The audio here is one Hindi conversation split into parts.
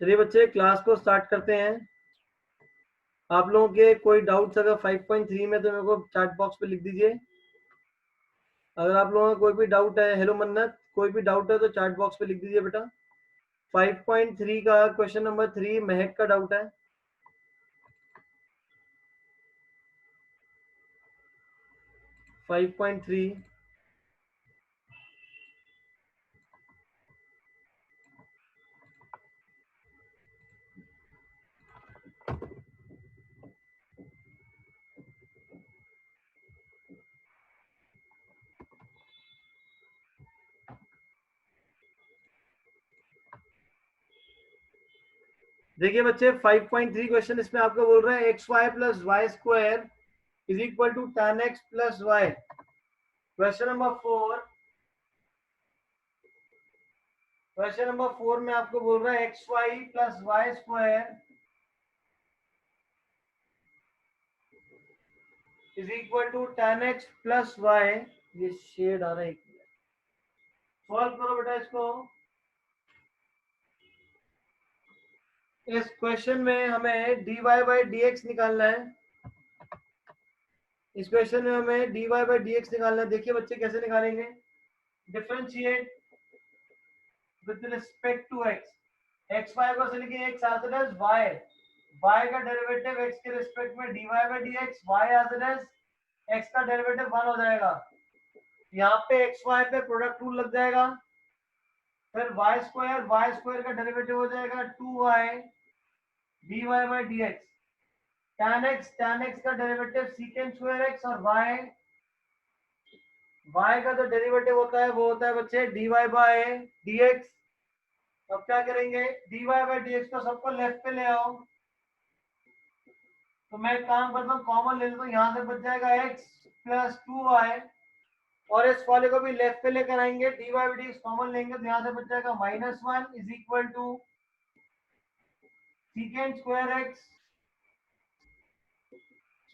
चलिए बच्चे क्लास को स्टार्ट करते हैं। आप लोगों के कोई डाउट्स अगर 5.3 में तो मेरे को चैट बॉक्स पे लिख दीजिए। अगर आप लोगों का कोई भी डाउट है, हेलो मन्नत, कोई भी डाउट है तो चैट बॉक्स पे लिख दीजिए बेटा। 5.3 का क्वेश्चन नंबर 3 महक का डाउट है। Five point three. देखिए बच्चे 5.3 क्वेश्चन इसमें आपको बोल रहे हैं x y plus y square is equal to tan x plus y. Question number 4 में आपको बोल रहा है x y plus y square is equal to tan x plus y. ये शेड आ रहा है, सॉल्व करो बेटा इसको। इस क्वेश्चन में हमें dy बाई dx निकालना है। इस क्वेश्चन में हमें dy बाई dx निकालना है। देखिए बच्चे कैसे निकालेंगे। Differentiate with respect to x। X y को लिखिए x as it is y, y का डेरिवेटिव x के रिस्पेक्ट में dy by dx, y as it is x का डेरिवेटिव 1 हो जाएगा। यहाँ पे एक्स वाई पे प्रोडक्ट रूल लग जाएगा। फिर वाई स्क्वायर का डेरिवेटिव हो जाएगा 2y dy by dx। tan x का डेरिवेटिव secant स्क्वायर x और y का जो डेरिवेटिव होता है वो होता है बच्चे dy बाई dx। अब क्या करेंगे, dy बाई dx को सबको लेफ्ट पे ले आओ। तो मैं एक काम करता हूँ, कॉमन ले लेता हूँ, यहाँ से बच जाएगा x प्लस 2y और इस वाले को भी लेफ्ट पे लेकर आएंगे, dy बाई dx कॉमन लेंगे तो यहाँ से बच जाएगा -1 is equal to secant square x।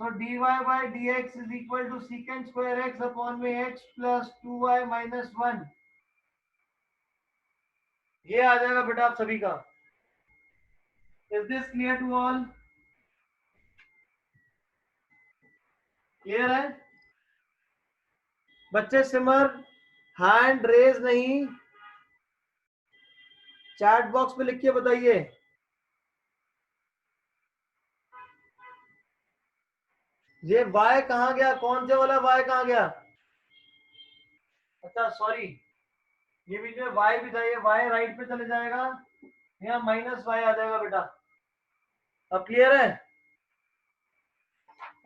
So dy by dx is equal to secant square x upon में x plus 2y minus 1। ये आ जाएगा बेटा आप सभी का। Is this clear to all? Clear है बच्चे? सिमर हैंड रेज नहीं, चैट बॉक्स पे लिख के बताइए। ये y कहाँ गया, कौन से वाला y कहाँ गया? अच्छा सॉरी, ये बीच में y भी था, ये y राइट पे चले जाएगा, यहाँ -y आ जाएगा बेटा। अब क्लियर है?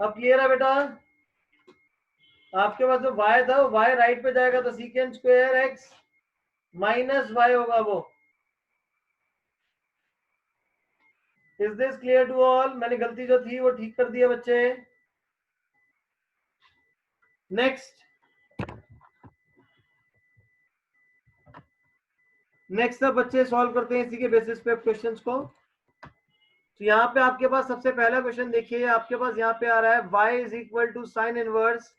अब क्लियर है बेटा? आपके पास जो y था वो y राइट पे जाएगा तो secant स्क्वायर x -y होगा वो। Is this clear to all? मैंने गलती जो थी वो ठीक कर दिया बच्चे। नेक्स्ट अब बच्चे सॉल्व करते हैं इसी के बेसिस पे क्वेश्चंस को। तो यहाँ पे आपके पास सबसे पहला क्वेश्चन देखिए, आपके पास यहाँ पे आ रहा है y is equal to sine inverse.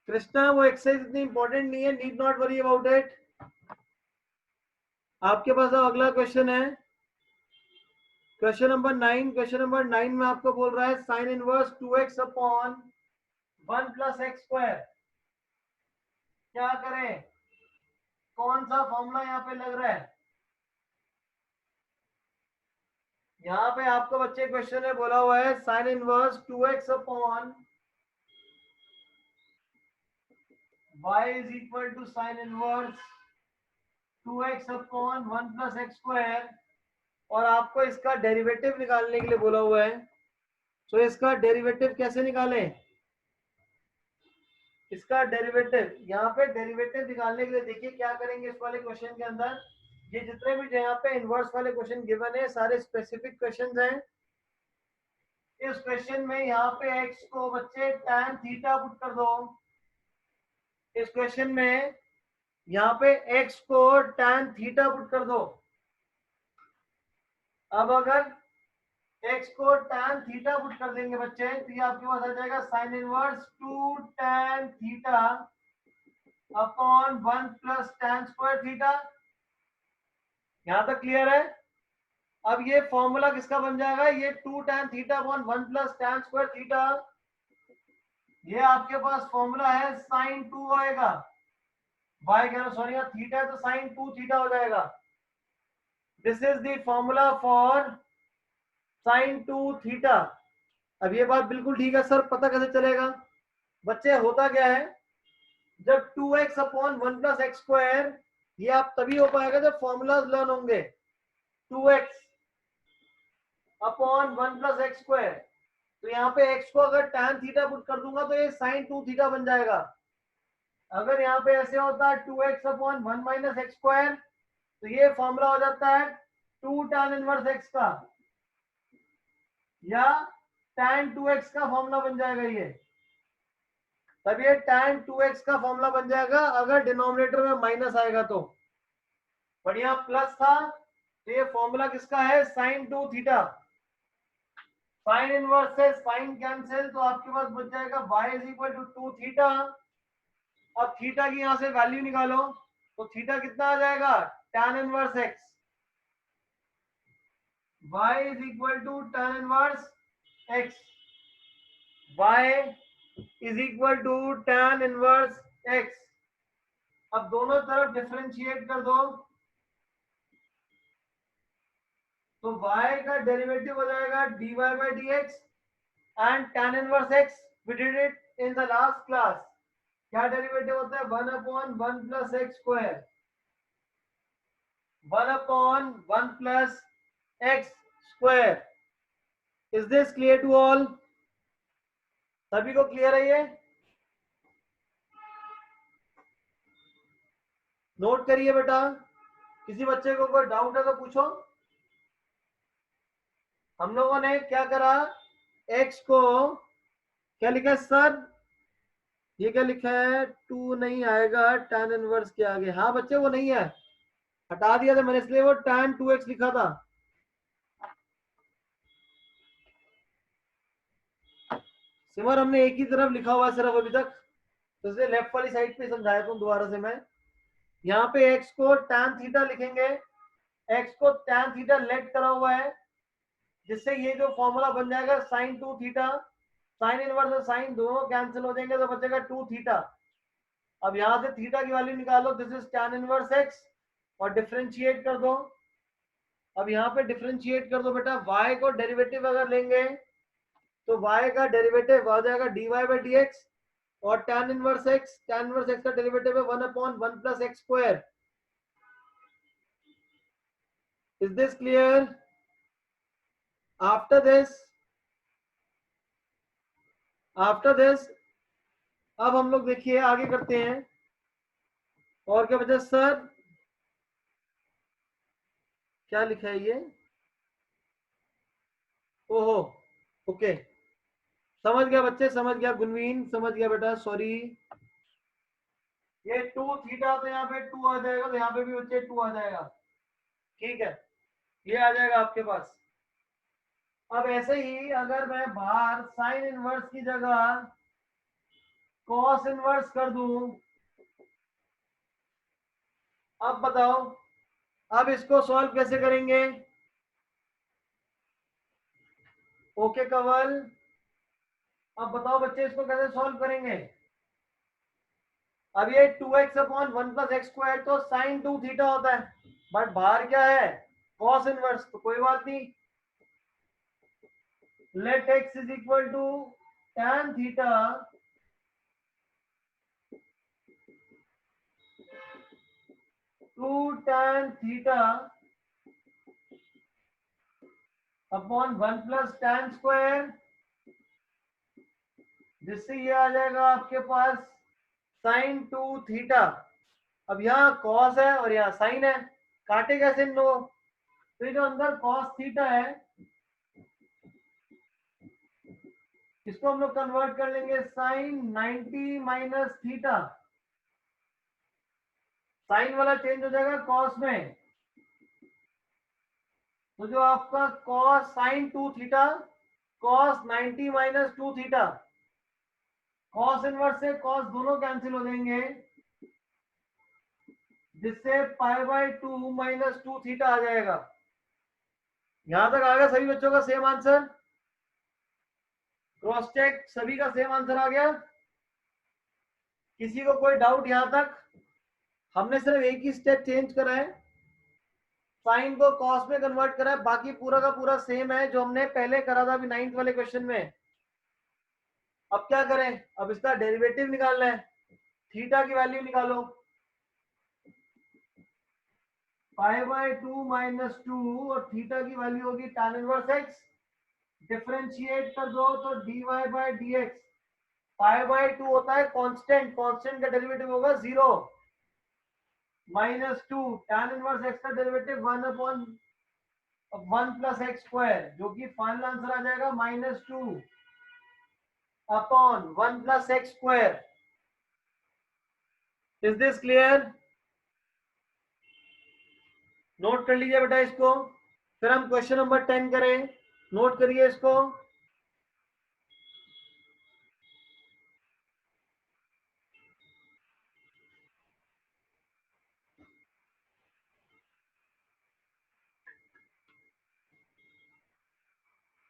Krishna वो एक्सरसाइज इतनी इंपॉर्टेंट नहीं है, need not worry about it. आपके पास अब अगला क्वेश्चन है क्वेश्चन नंबर 9। क्वेश्चन नंबर 9 में आपको बोल रहा है sine inverse 2x upon 1 plus x square. क्या करें, कौन सा फॉर्मूला यहाँ पे लग रहा है? यहाँ पे आपको बच्चे क्वेश्चन में बोला हुआ है sine inverse 2x upon y is equal to sine inverse 2x upon 1 plus x square और आपको इसका डेरिवेटिव निकालने के लिए बोला हुआ है। तो इसका डेरिवेटिव कैसे निकालें? इसका डेरिवेटिव यहाँ पे डेरिवेटिव निकालने के लिए देखिए क्या करेंगे। इस वाले क्वेश्चन के अंदर ये जितने भी यहाँ पे इनवर्स वाले क्वेश्चन गिवन है सारे स्पेसिफिक क्वेश्चन हैं। इस क्वेश्चन में यहाँ पे x को बच्चे tan थीटा पुट कर दो। इस क्वेश्चन में यहाँ पे x को tan थीटा पुट कर दो। अब अगर x को tan थीटा पुट कर देंगे बच्चे तो ये आपके पास आ जाएगा sine inverse 2 tan theta upon 1 plus tan square theta. यहां तक क्लियर है? अब ये फॉर्मूला किसका बन जाएगा, ये 2 tan theta upon 1 plus tan square theta, ये आपके पास फॉर्मूला है sin 2 आएगा, y कह रहा सॉरी थीटा है तो sin 2 थीटा हो जाएगा। This is the formula for sin 2 theta. अब ये बात बिल्कुल ठीक है सर, पता कैसे चलेगा? बच्चे होता क्या है, जब 2x upon 1 plus x square, ये आप तभी हो पाएगा जब फॉर्मूलाज लर्न होंगे। 2x upon 1 plus x square, तो यहाँ पे x को अगर tan थीटा पुट कर दूंगा तो ये sin 2 थीटा बन जाएगा। अगर यहाँ पे ऐसे होता है 2x upon 1 minus x square, तो ये फॉर्मूला हो जाता है 2 tan इनवर्स x का, या tan 2x का फॉर्मूला बन जाएगा ये। तब ये tan 2x का फॉर्मूला बन जाएगा अगर डिनोमिनेटर में माइनस आएगा तो। बढ़िया, प्लस था तो ये फॉर्मूला किसका है, sin 2 थीटा। साइन इनवर्स से साइन कैंसिल, तो आपके पास बच जाएगा y is equal to 2 theta. अब थीटा की यहां से वैल्यू निकालो, तो थीटा कितना आ जाएगा, tan inverse x। y is equal to tan inverse x, y is equal to tan inverse x। अब दोनों तरफ डिफरेंशिएट कर दो, तो y का डेरिवेटिव हो जाएगा dy by d x and tan inverse x, we did it in the last class. क्या डेरिवेटिव होता है, 1 upon 1 plus x square, 1 upon 1 plus x square. Is this clear to all? सभी को क्लियर है ये? नोट करिए बेटा, किसी बच्चे को कोई डाउट है तो पूछो। हम लोगों ने क्या करा, x को क्या लिखा है सर, ये क्या लिखा है, 2 नहीं आएगा tan इनवर्स के आगे। हाँ बच्चे वो नहीं है, हटा दिया था मैंने, इसलिए वो tan 2x लिखा था। सिमर हमने एक ही तरफ लिखा हुआ है सिर्फ अभी तक, तो इसलिए लेफ्ट वाली साइड पे समझाया था दोबारा से मैं। यहाँ पे x को tan थीटा लिखेंगे, x को tan थीटा लेट करा हुआ है, जिससे ये जो फॉर्मूला बन जाएगा sin 2 थीटा। साइन इनवर्स और साइन दोनों कैंसिल हो जाएंगे तो बचेगा 2 थीटा। अब यहाँ से थीटा की वैल्यू निकालो, this is tan inverse x, और डिफरेंशिएट कर दो। अब यहाँ पे डिफरेंशिएट कर दो बेटा, y को डेरिवेटिव अगर लेंगे तो y का डेरिवेटिव आ जाएगा dy बाई डी एक्स, और tan इनवर्स x का डेरिवेटिव है 1 upon 1 plus x square. Is this clear? After this अब हम लोग देखिए आगे करते हैं। और क्या बचा सर, क्या लिखा है ये, ओहो ओके, समझ गया बच्चे, समझ गया, गुनवीन समझ गया बेटा, सॉरी। ये 2 थीटा तो यहाँ पे 2 आ जाएगा, तो यहाँ पे भी बच्चे 2 आ जाएगा, ठीक है, ये आ जाएगा आपके पास। अब ऐसे ही अगर मैं बाहर साइन इनवर्स की जगह कॉस इनवर्स कर दूं, अब बताओ, अब इसको सॉल्व कैसे करेंगे? ओके कवल, अब बताओ बच्चे इसको कैसे सॉल्व करेंगे? अब ये 2x upon 1 plus x square तो साइन 2 थीटा होता है, बट बाहर क्या है, कॉस इनवर्स, तो कोई बात नहीं, let x is equal to tan theta two tan theta upon 1 plus tan square, जिससे ये आ जाएगा आपके पास साइन 2 थीटा। अब यहाँ कॉस है और यहाँ साइन है, काटे कैसे इन लोगों, तो ये जो अंदर कॉस थीटा है इसको हम लोग कन्वर्ट कर लेंगे साइन 90 माइनस थीटा, साइन वाला चेंज हो जाएगा कॉस में, तो जो आपका cos sine 2 theta cos 90 minus 2 theta, cos inverse से कॉस दोनों कैंसिल हो जाएंगे, जिससे पाई बाय 2 माइनस 2 थीटा आ जाएगा। यहां तक आ गया सभी बच्चों का सेम आंसर? क्रॉस चेक, सभी का सेम आंसर आ गया? किसी को कोई डाउट यहां तक? हमने सिर्फ एक ही स्टेप चेंज करा है, साइन को कॉस में कन्वर्ट करा है, बाकी पूरा का पूरा सेम है जो हमने पहले करा था अभी 9th वाले क्वेश्चन में। अब क्या करें? अब इसका डेरिवेटिव निकालना है। थीटा की वैल्यू निकालो। पाई बाय 2 माइनस 2 और थीटा की वैल्यू होगी tan इनवर्स x। डिफरेंशिएट कर दो तो dy by dx। Pi by 2 होता है कांस्टेंट, कांस्टेंट का डेरिवेटिव होगा 0 माइनस 2 tan इनवर्स x का डेरिवेटिव 1 प्लस एक्स स्क्वायर, जो कि फाइनल आंसर आ जाएगा -2 upon 1 plus x square. Is this clear? Note कर लीजिए बेटा इसको। फिर हम क्वेश्चन नंबर 10 करें। नोट करिए इसको।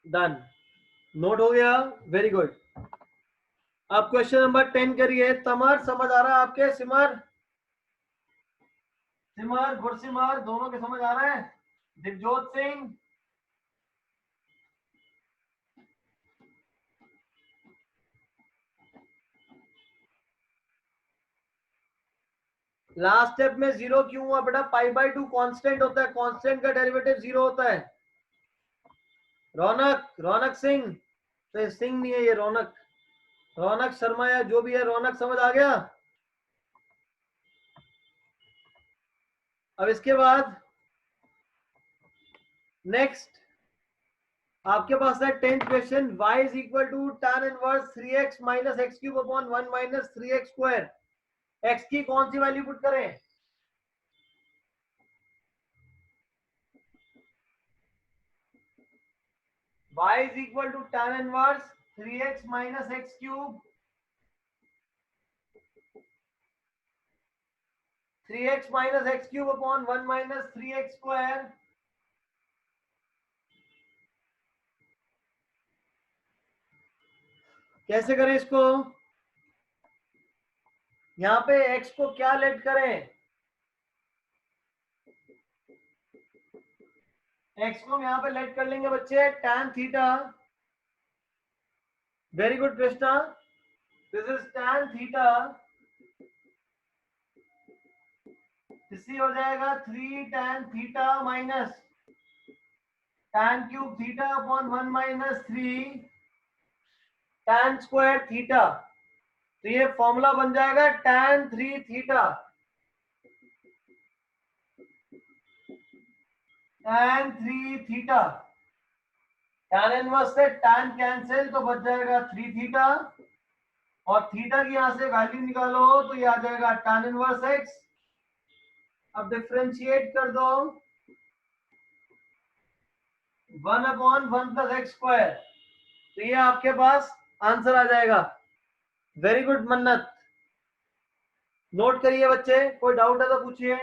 डन, नोट हो गया, वेरी गुड। अब क्वेश्चन नंबर 10 करिए। तमर समझ आ रहा है आपके? सिमर, सिमर गुरसिमर दोनों के समझ आ रहा है? दिवजोत सिंह, लास्ट स्टेप में जीरो क्यों हुआ बेटा? पाई बाय 2 कांस्टेंट होता है, कांस्टेंट का डेरिवेटिव 0 होता है। रौनक, रौनक सिंह, तो सिंह नहीं है ये, रौनक, रौनक शर्मा या जो भी है, रौनक समझ आ गया? अब इसके बाद नेक्स्ट आपके पास है 10th question. y is equal to tan inverse 3x minus x cube upon 1 minus 3x square. x की कौन सी वैल्यू पुट करें? y is equal to tan inverse 3x minus x cube 3x minus x cube upon 1 minus 3x square. कैसे करें इसको? यहाँ पे x को क्या लेट करें? x को हम यहाँ पे लेट कर लेंगे बच्चे tan theta. Very good Krishna, this is tan theta. इससे हो जाएगा 3 tan theta minus tan cube theta upon 1 minus 3 tan square theta. तो ये फॉर्मूला बन जाएगा tan 3 theta. tan 3 theta, tan inverse से tan कैंसिल तो बच जाएगा 3 थीटा, और थीटा की यहां से वैल्यू निकालो तो ये आ जाएगा tan इनवर्स x। अब डिफरेंशिएट कर दो 1 अपॉन 1 प्लस एक्स स्क्वायर, तो ये आपके पास आंसर आ जाएगा। वेरी गुड मन्नत, नोट करिए बच्चे, कोई डाउट है तो पूछिए।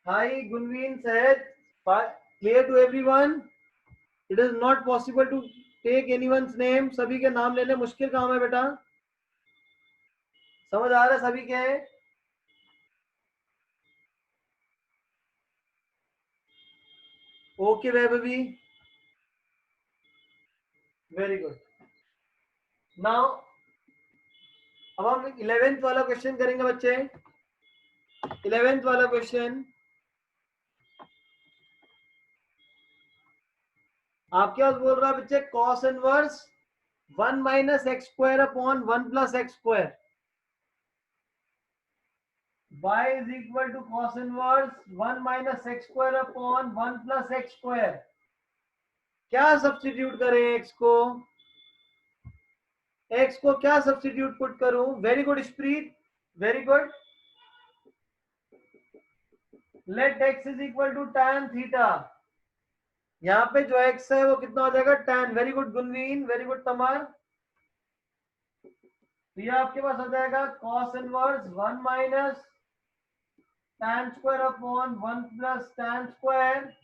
Hi Gunveen said, clear to everyone? It is not possible to take anyone's name. सभी के नाम लेने मुश्किल काम है बेटा। समझ आ रहा है सभी के? Okay Vaibhavi, very good. Now अब हम 11th वाला क्वेश्चन करेंगे बच्चे। 11th वाला क्वेश्चन आपके पास बोल रहा है बच्चे cos inverse 1 minus x square upon 1 plus x square. y is equal to cos inverse 1 minus x square upon 1 plus x square। क्या सब्स्टिट्यूट करें x को? x को क्या सब्स्टिट्यूट पुट करूं? Very good Spreet, very good. Let x is equal to tan theta. यहाँ पे जो x है वो कितना हो जाएगा tan। Very good Gunveen, very good Tamar. तो ये आपके पास हो जाएगा cos inverse 1 minus tan square upon 1 plus tan square.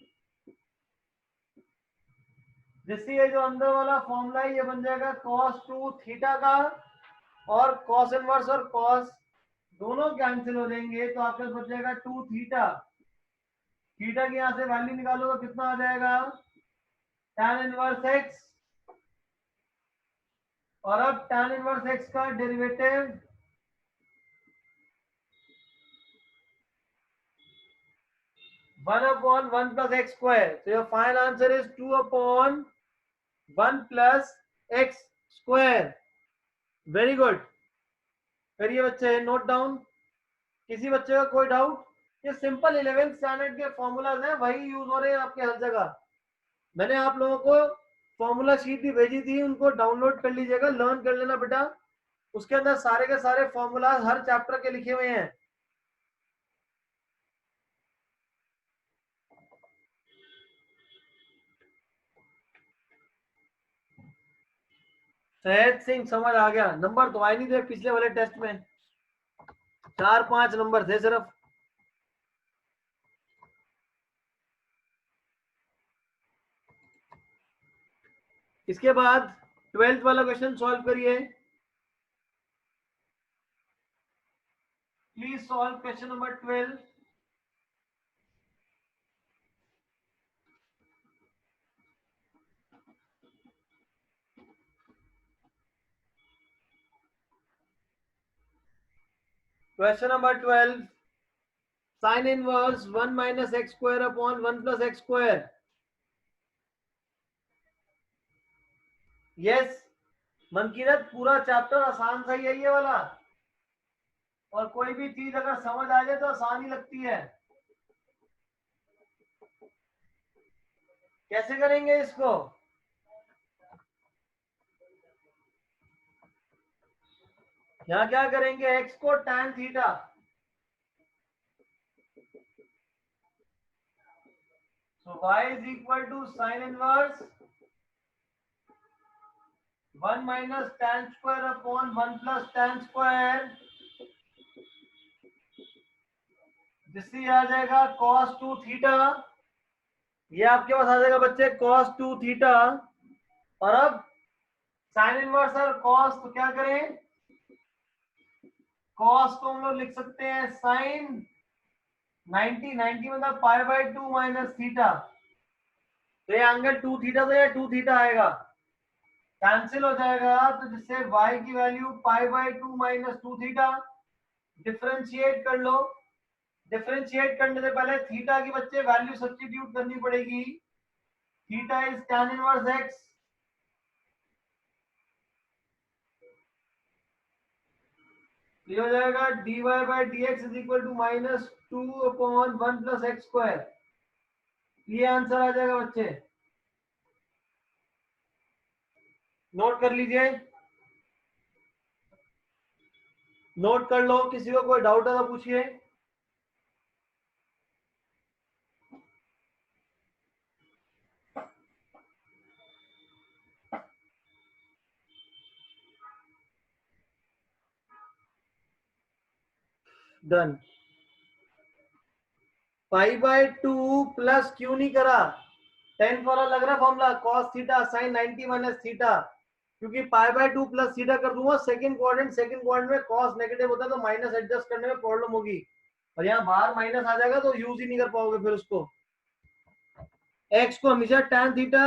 जिससे ये जो अंदर वाला फॉर्मूला है ये बन जाएगा cos 2 थीटा का, और cos इनवर्स और cos दोनों कैंसिल हो जाएंगे, तो आपके पास बच जाएगा 2 थीटा। थीटा की यहां से वैल्यू निकालो तो कितना आ जाएगा tan इनवर्स x, और अब tan इनवर्स x का derivative 1 upon 1 plus x square. तो your final answer is 2 upon 1 plus x square. Very good, करिए बच्चे नोट डाउन। किसी बच्चे का कोई डाउट? ये सिंपल 11th स्टैंडर्ड के फॉर्मूलाज हैं, वही यूज हो रहे हैं आपके हर जगह। मैंने आप लोगों को फॉर्मूला शीट भी भेजी थी, उनको डाउनलोड कर लीजिएगा, लर्न कर लेना बेटा। उसके अंदर सारे के सारे फॉर्मूलाज हर चैप्टर के लिखे हुए हैं। सहज सिंह समझ आ गया। नंबर तो आए नहीं थे पिछले वाले टेस्ट में, 4-5 नंबर थे सिर्फ। इसके बाद 12th वाला क्वेश्चन सॉल्व करिए। Please solve question number 12। Question number 12, sine inverse 1 minus x square upon 1 plus x square. Yes Mankirat, पूरा चैप्टर आसान सा ही है ये वाला, और कोई भी चीज अगर समझ आ जाए तो आसान ही लगती है। कैसे करेंगे इसको? यहाँ क्या करेंगे, x को tan theta, so y is equal to sin inverse 1 minus tan square upon 1 plus tan square, जिससे आ जाएगा cos 2 थीटा। ये आपके पास आ जाएगा बच्चे cos 2 थीटा। और अब साइन इनवर्स और cos, तो क्या करें, cos को हम लोग लिख सकते हैं साइन 90 मतलब π/2 माइनस थीटा। तो ये एंगल 2 थीटा, तो ये 2 थीटा आएगा, कैंसिल हो जाएगा, तो जिससे y की वैल्यू π/2 माइनस 2 थीटा। डिफरेंशिएट कर लो। डिफरेंशिएट करने से पहले थीटा की बच्चे वैल्यू सब्स्टिट्यूट करनी पड़ेगी। Theta is tan inverse x, ये हो जाएगा dy by d x is equal to minus 2 upon 1 plus x square. ये आंसर आ जाएगा बच्चे, नोट कर लीजिए, नोट कर लो। किसी को कोई डाउट है तो पूछिए। डन। π/2 प्लस क्यों नहीं करा, 10 वाला लग रहा formula cos theta sin 90 minus theta, क्योंकि π/2 प्लस थीटा कर दूंगा सेकंड क्वाड्रेंट में cos नेगेटिव होता है तो माइनस एडजस्ट करने में प्रॉब्लम होगी, और यहाँ बाहर माइनस आ जाएगा तो यूज ही नहीं कर पाओगे फिर उसको। x को हमेशा tan थीटा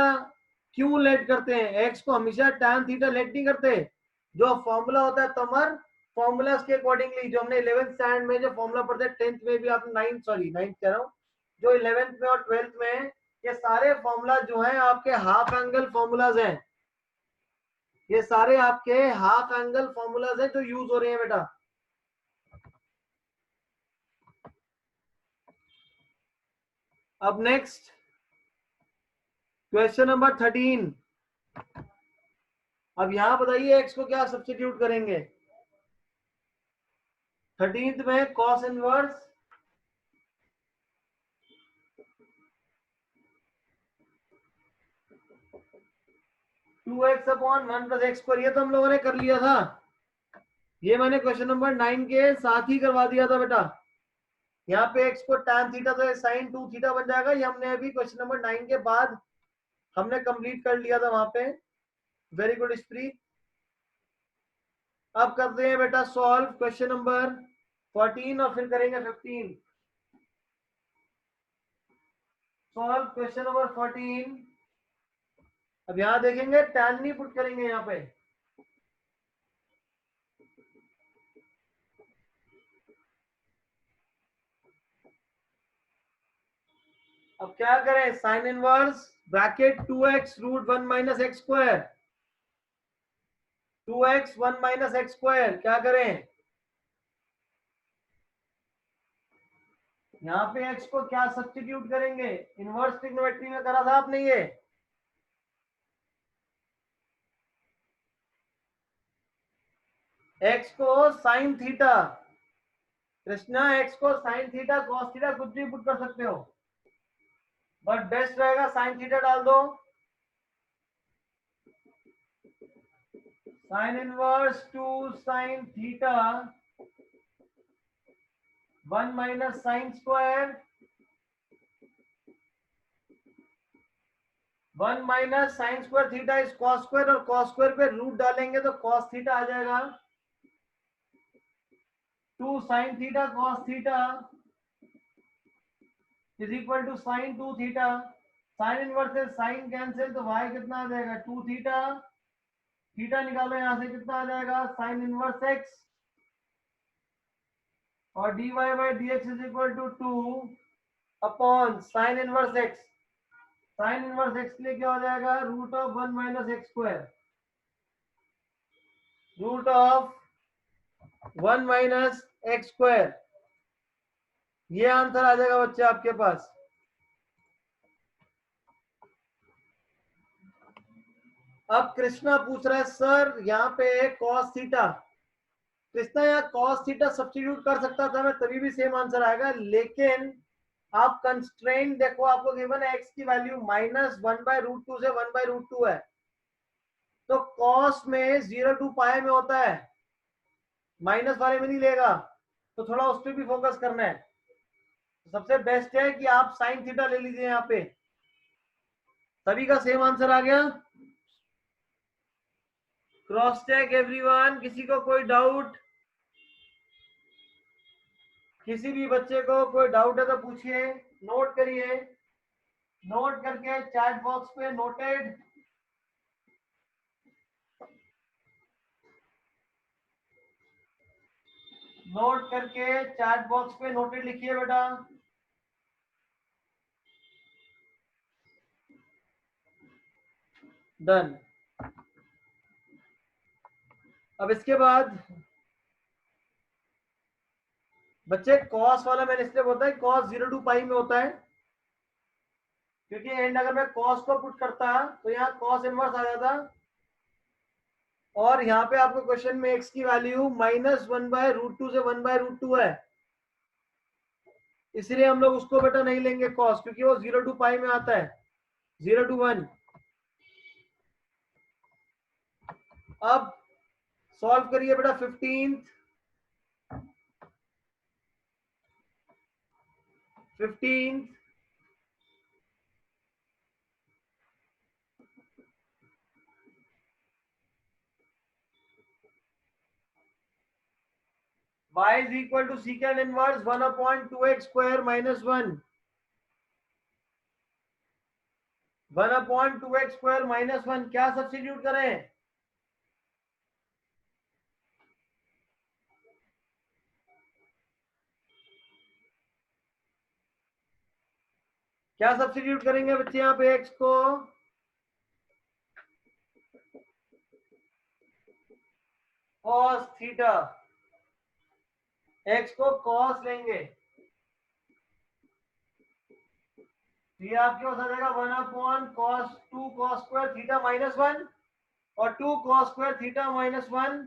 क्यों लेट करते हैं, x को हमेशा tan थीटा लेट नहीं करते। जो फॉर्मूला होता है तमर, फॉर्मूलाज के अकॉर्डिंगली जो हमने 11th स्टैंडर्ड में जो फॉर्मूला पढ़ते हैं, 10th में भी, आप 9th कह रहा हूँ, जो 11th में और 12th में, ये सारे फॉर्मूला जो हैं आपके हाफ एंगल फॉर्मूलाज हैं। ये सारे आपके हाफ एंगल फॉर्मूलाज हैं जो यूज हो रहे हैं बेटा। अब नेक्स्ट क्वेश्चन नंबर 13। अब यहां बताइए x को क्या सब्स्टिट्यूट करेंगे। 13th में cos inverse 2x upon 1 plus x square, ये तो हम लोगों ने कर लिया था, ये मैंने क्वेश्चन नंबर 9 के साथ ही करवा दिया था बेटा। यहाँ पे x को tan थीटा तो sin 2 थीटा बन जाएगा, ये हमने अभी क्वेश्चन नंबर 9 के बाद हमने कंप्लीट कर लिया था वहां पे। Very good स्प्री। अब करते हैं बेटा सॉल्व क्वेश्चन नंबर 14 और फिर करेंगे 15। Solve question number 14। अब यहाँ देखेंगे tan नहीं पुट करेंगे यहाँ पे, अब क्या करें, sine inverse bracket 2x root 1 minus x square, 2x 1 minus x square, क्या करें यहाँ पे x को क्या सब्स्टिट्यूट करेंगे, इनवर्स ट्रिग्नोमेट्री में करा था आपने ये, x को साइन थीटा, कृष्णा x को साइन थीटा कॉस थीटा कुछ भी पुट कर सकते हो, बट बेस्ट रहेगा साइन थीटा डाल दो। Sine inverse 2 sine theta 1 minus sine square 1 minus sine square theta is cos square, और कॉस स्क्वायर पे रूट डालेंगे तो कॉस थीटा आ जाएगा, 2 sine theta cos theta is equal to sine 2 theta, sine inverse से साइन कैंसिल तो y कितना आ जाएगा 2 थीटा, थीटा निकालो यहां से कितना आ जाएगा साइन इनवर्स x, और dy by d x is equal to 2 upon sine inverse x, sine inverse x के लिए क्या हो जाएगा root of 1 minus x square, root of 1 minus x square, ये आंसर आ जाएगा बच्चे आपके पास। अब कृष्णा पूछ रहा है सर यहाँ पे कॉस थीटा, कृष्णा यहाँ कॉस थीटा सब्स्टिट्यूट कर सकता था मैं, तभी भी सेम आंसर आएगा, लेकिन आप कंस्ट्रेंट देखो, आपको गिवन है एक्स की वैल्यू -1/√2 से 1/√2 है, तो कॉस में 0 टू पाई में होता है, माइनस वाले में नहीं लेगा, तो थोड़ा उस पर भी फोकस करना है। तो सबसे बेस्ट है कि आप साइन थीटा ले लीजिए, यहाँ पे सभी का सेम आंसर आ गया। क्रॉस चेक एवरीवन, किसी को कोई डाउट, किसी भी बच्चे को कोई डाउट है तो पूछिए, नोट करिए, नोट करके चैट बॉक्स पे नोटेड, नोट करके चैट बॉक्स पे नोटेड लिखिए बेटा। डन। अब इसके बाद बच्चे कॉस वाला मैंने इसलिए बोलता है कॉस 0 टू पाई में होता है, क्योंकि एंड अगर मैं कॉस को पुट करता तो यहाँ कॉस इनवर्स आ जाता, और यहाँ पे आपको क्वेश्चन में x की वैल्यू -1/√2 से 1/√2 है, इसलिए हम लोग उसको बेटा नहीं लेंगे कॉस, क्योंकि वो 0 टू पाई में आता है, 0 टू 1। अब सॉल्व करिए बेटा 15th, 15th y is equal to secant inverse 1/2x square minus 1, 1/2x square minus 1, क्या सब्स्टिट्यूट करें, क्या सब्स्टिट्यूट करेंगे बच्चे यहाँ पे x को, cos थीटा, x को cos लेंगे, ये आपके पास आ जाएगा 1/2 cos स्क्वायर थीटा माइनस 1, और 2 cos स्क्वायर थीटा माइनस 1,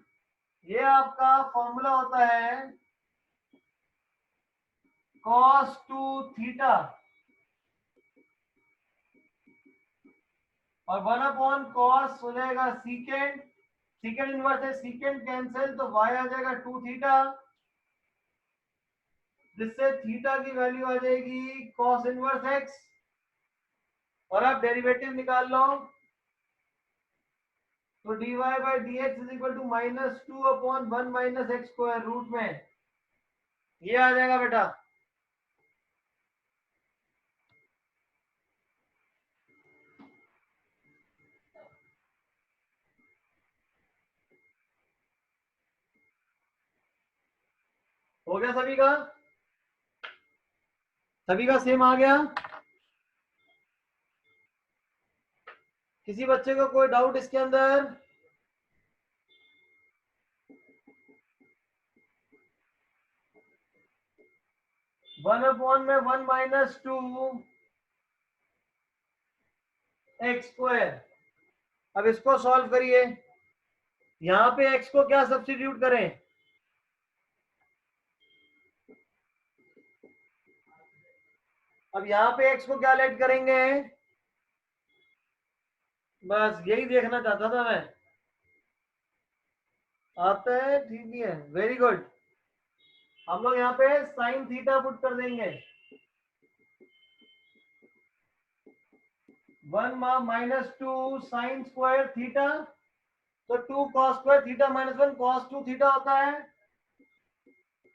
ये आपका फॉर्मूला होता है cos 2 थीटा, और 1/cos हो जाएगा सीकेंड, सीकेंड इनवर्स है, सीकेंड कैंसिल तो y आ जाएगा 2 थीटा, जिससे थीटा की वैल्यू आ जाएगी cos इनवर्स x। और अब डेरिवेटिव निकाल लो, तो dy by d x is equal to -2/1 - x² root में ये आ जाएगा बेटा। हो गया सभी का? सभी का सेम आ गया? किसी बच्चे को कोई डाउट इसके अंदर? वन अपॉन में 1 - 2 x²। अब इसको सॉल्व करिए। यहां पे x को क्या सब्स्टिट्यूट करें? अब यहां पे x को क्या लेट करेंगे? बस यही देखना चाहता था मैं। आता है? ठीक ही है, वेरी गुड। हम लोग यहाँ पे साइन थीटा पुट कर देंगे। 1 - 2 साइन स्क्वायर थीटा, तो 2 cos square theta -1 cos 2 theta होता है।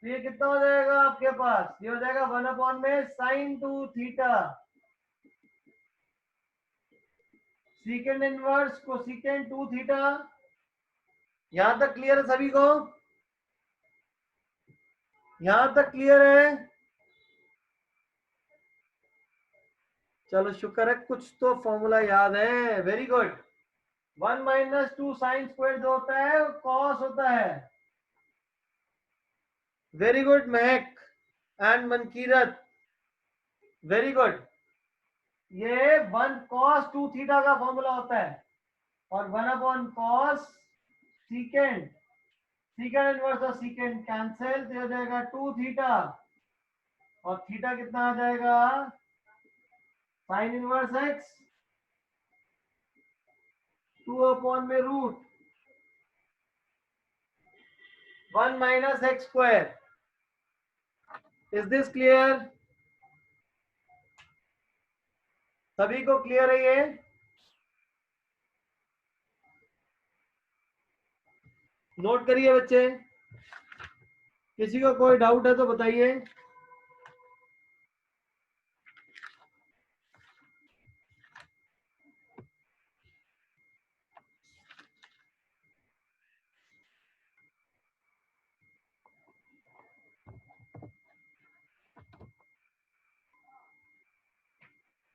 तो ये कितना हो जाएगा आपके पास? ये हो जाएगा 1 में साइन 2 थीटा, सीकेंड इनवर्स को सीकेंड 2 थीटा। यहां तक क्लियर है सभी को? यहां तक क्लियर है? चलो शुक्र है, कुछ तो फॉर्मूला याद है, वेरी गुड। 1 - 2 साइन स्क्वायर जो होता है कॉस होता है। Very good Mahak and Mankirat, very good. ये 1 cos 2 थीटा का फॉर्मूला होता है, और 1/cos सीकेंड, सीकेंड इनवर्स और सीकेंड कैंसिल तो हो जाएगा 2 थीटा, और थीटा कितना आ जाएगा? साइन इनवर्स x 2 में root 1 - x²। Is this clear? सभी को क्लियर है ये? नोट करिए बच्चे, किसी को कोई डाउट है तो बताइए।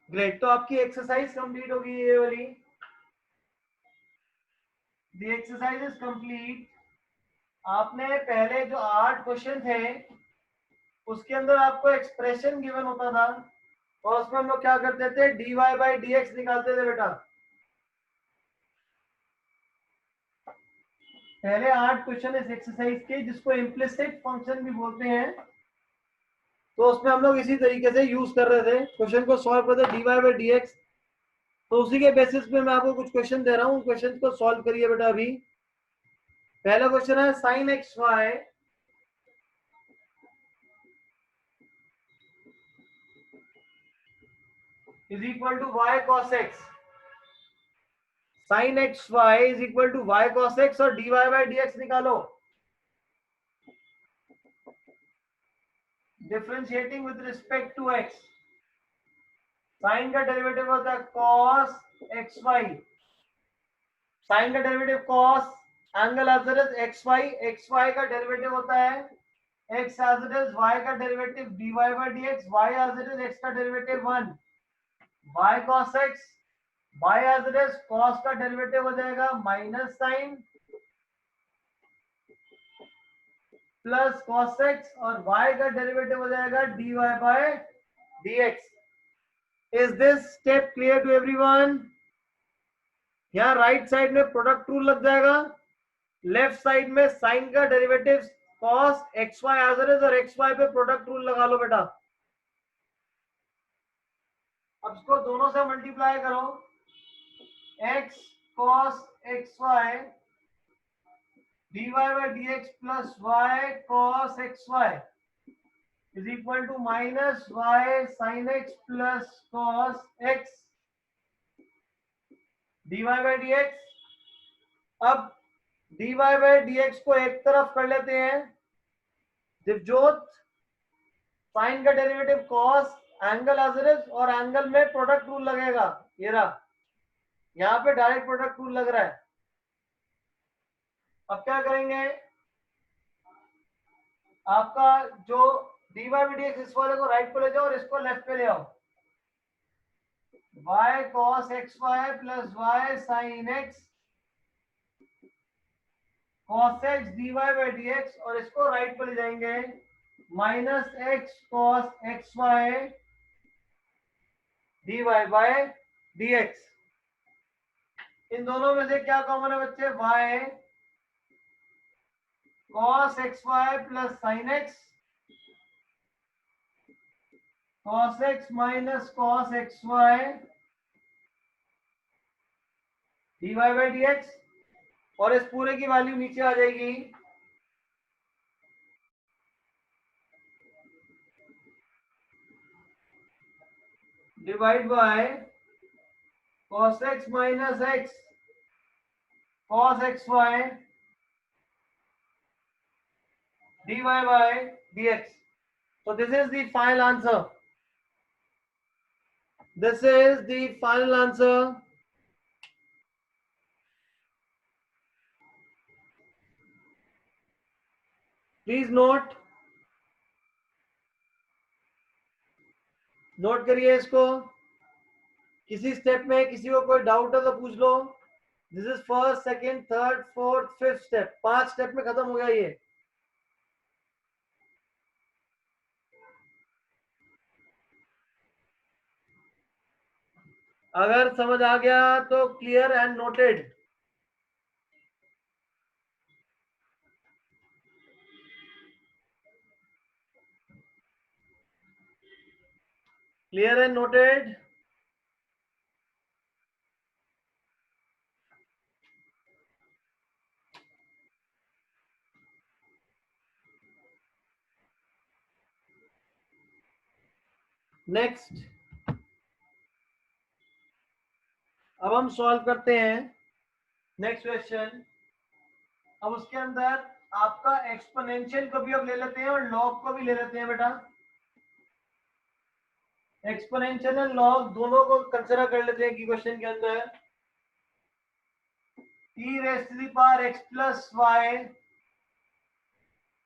ग्रेट, तो आपकी एक्सरसाइज कंप्लीट होगी ये वाली। The exercise is complete. आपने पहले जो 8 क्वेश्चन थे उसके अंदर आपको एक्सप्रेशन गिवन होता था, और उसमें हम लोग क्या करते थे? dy बाई डी एक्स निकालते थे बेटा। पहले 8 क्वेश्चन इस एक्सरसाइज के, जिसको इम्प्लिसिट फंक्शन भी बोलते हैं, तो उसमें हम लोग इसी तरीके से यूज कर रहे थे, क्वेश्चन को सॉल्व करते dy बाई डी एक्स। तो उसी के बेसिस पे मैं आपको कुछ क्वेश्चन दे रहा हूँ, क्वेश्चन को सॉल्व करिए बेटा। अभी पहला क्वेश्चन है sine x y is equal to y cos x. Sine x y is equal to y cos x, और dy बाई डी एक्स निकालो। Differentiating with respect to x, sine का डेरिवेटिव होता है cos xy, साइन का derivative cos angle as it is xy, xy का डेरिवेटिव होता है x as it is, y का derivative dy by dx, y as it is, x का derivative 1, y cos x, y as it is, cos का डेरिवेटिव हो जाएगा minus sine plus cos x, और y का डेरिवेटिव हो जाएगा dy by dx। Is this step clear to everyone? यहाँ राइट साइड में प्रोडक्ट रूल लग जाएगा, लेफ्ट साइड में साइन का derivative cos xy as it is, और xy पे प्रोडक्ट रूल लगा लो बेटा। अब इसको दोनों से मल्टीप्लाई करो, x cos xy dy by dx plus y cos xy is equal to minus y sin x plus cos x dy by dx. अब dy by dx को एक तरफ कर लेते हैं. दिवजोत, साइन का derivative cos angle as it is और एंगल में प्रोडक्ट रूल लगेगा. ये रहा, यहाँ पे डायरेक्ट प्रोडक्ट रूल लग रहा है. अब क्या करेंगे, आपका जो dy by dx इस वाले को राइट पे ले जाओ और इसको लेफ्ट पे ले आओ. y cos xy plus y sin x cos x dy by dx और इसको राइट पे ले जाएंगे minus x cos xy dy by dx. इन दोनों में से क्या कॉमन है बच्चे, y cos xy plus sin x cos x minus cos xy dy by dx और इस पूरे की वैल्यू नीचे आ जाएगी. Divide by cos x minus x cos xy dy by dx. So this is the final answer. This is the final answer. Please note करिए इसको. किसी स्टेप में किसी को कोई डाउट है तो पूछ लो. This is first, second, third, fourth, fifth step. 5 step में खत्म हो गया ये. अगर समझ आ गया तो clear and noted. Clear and noted. Next, अब हम सॉल्व करते हैं नेक्स्ट क्वेश्चन. अब उसके अंदर आपका एक्सपोनेंशियल को भी अब ले लेते हैं और लॉग को भी ले लेते हैं बेटा. एक्सपोनेंशियल और लॉग दोनों को कंसीडर कर लेते हैं कि क्वेश्चन के अंदर e raised to the power x plus y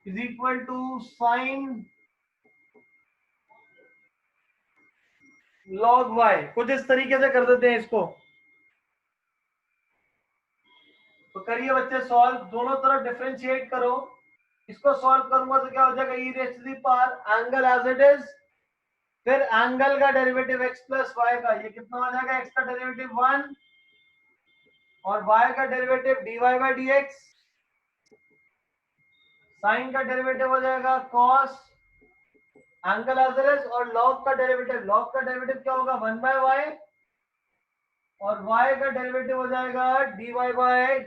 is equal to sin log y. कुछ इस तरीके से कर देते हैं इसको. तो करिए बच्चे सॉल्व. दोनों तरफ डिफरेंशिएट करो. इसको सॉल्व करूंगा तो क्या हो जाएगा, e raised to the power angle as it is फिर एंगल का डेरिवेटिव x प्लस वाई का. ये कितना हो जाएगा, x का डेरिवेटिव 1 और y का derivative dy by dx. Sine का डेरिवेटिव हो जाएगा cos angle as it is और log का डेरिवेटिव क्या होगा, 1 by y और y का डेरिवेटिव हो जाएगा dy by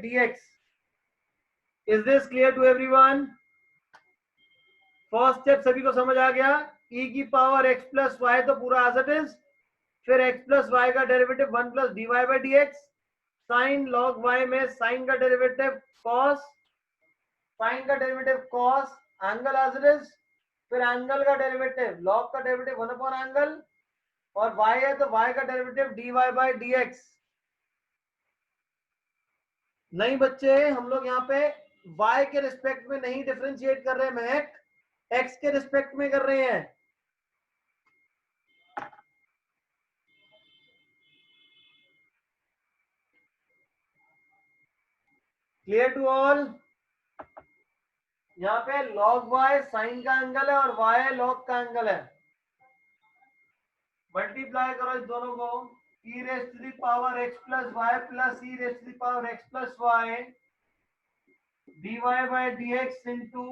dx. Is this clear to everyone? First step सभी को समझ आ गया. e की पावर x प्लस वाई तो पूरा एज इट इज, फिर x प्लस वाई का derivative 1 plus dy by dx. Sine log y में साइन का derivative cos angle as it is, फिर एंगल का डेरिवेटिव log का डेरिवेटिव 1 अपॉन एंगल और y है तो y का डेरिवेटिव dy by dx. नहीं बच्चे, हम लोग यहाँ पे y के रिस्पेक्ट में नहीं डिफरेंशिएट कर रहे हैं महक, x के रिस्पेक्ट में कर रहे हैं. Clear to all? यहाँ पे log y साइन का एंगल है और y log का एंगल है. मल्टीप्लाई करो इस दोनों को. e raised to the power x plus y plus e raised to the power x plus y dy by dx into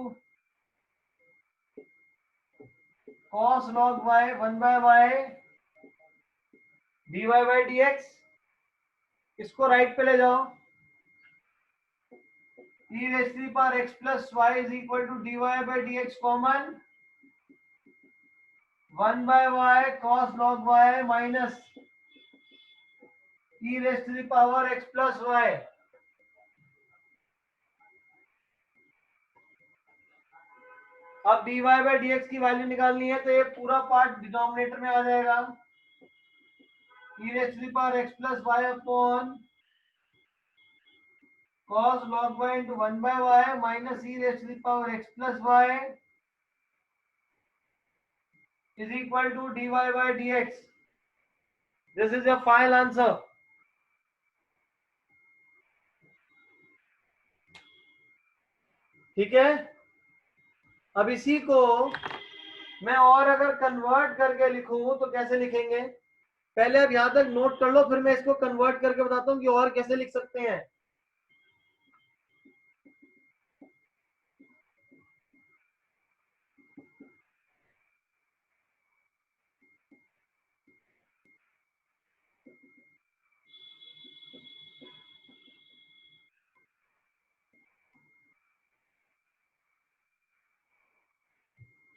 cos log y 1 by y dy by dx. इसको राइट पे ले जाओ, e raised to the power x plus y is equal to dy by dx common 1 by y cos log y minus e raised to the power x plus y। अब dy by dx की वैल्यू निकालनी है तो ये पूरा पार्ट डिनोमिनेटर में आ जाएगा, e raised to the power x plus y upon cos log y into 1 by y minus e raised to the power x plus y is equal to dy by dx। This is your final answer। ठीक है, अब इसी को मैं और अगर कन्वर्ट करके लिखूं तो कैसे लिखेंगे, पहले अब यहां तक नोट कर लो, फिर मैं इसको कन्वर्ट करके बताता हूं कि और कैसे लिख सकते हैं।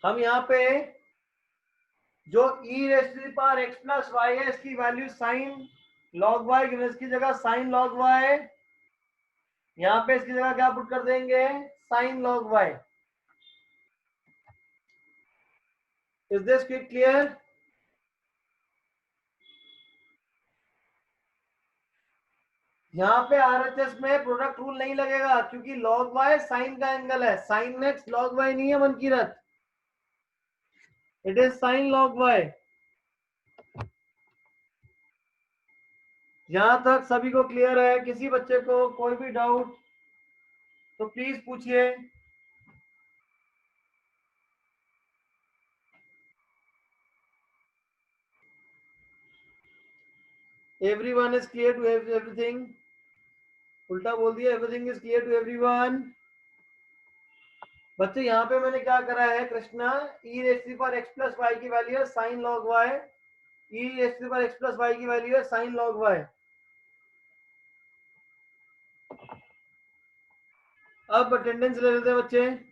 हम यहाँ पे जो e raise to the power x plus y है इसकी वैल्यू साइन लॉग वाई, इसकी जगह साइन लॉग वाई, यहाँ पे इसकी जगह क्या पुट कर देंगे, sine log y. Is this clear? यहाँ पे आरएचएस में प्रोडक्ट रूल नहीं लगेगा क्योंकि लॉग वाई साइन का एंगल है, साइन एक्स लॉग वाई नहीं है Mankirat, it is sine log y. यहां तक सभी को क्लियर है? किसी बच्चे को कोई भी डाउट तो प्लीज पूछिए। Everyone is clear to everything? उल्टा बोल दिया, everything is clear to everyone. बच्चे यहाँ पे मैंने क्या करा है, Krishna e raise to the power x plus y की वैल्यू है sine log y, e raise to the power x plus y की वैल्यू है साइन लॉग वाई। अब अटेंडेंस ले लेते हैं बच्चे।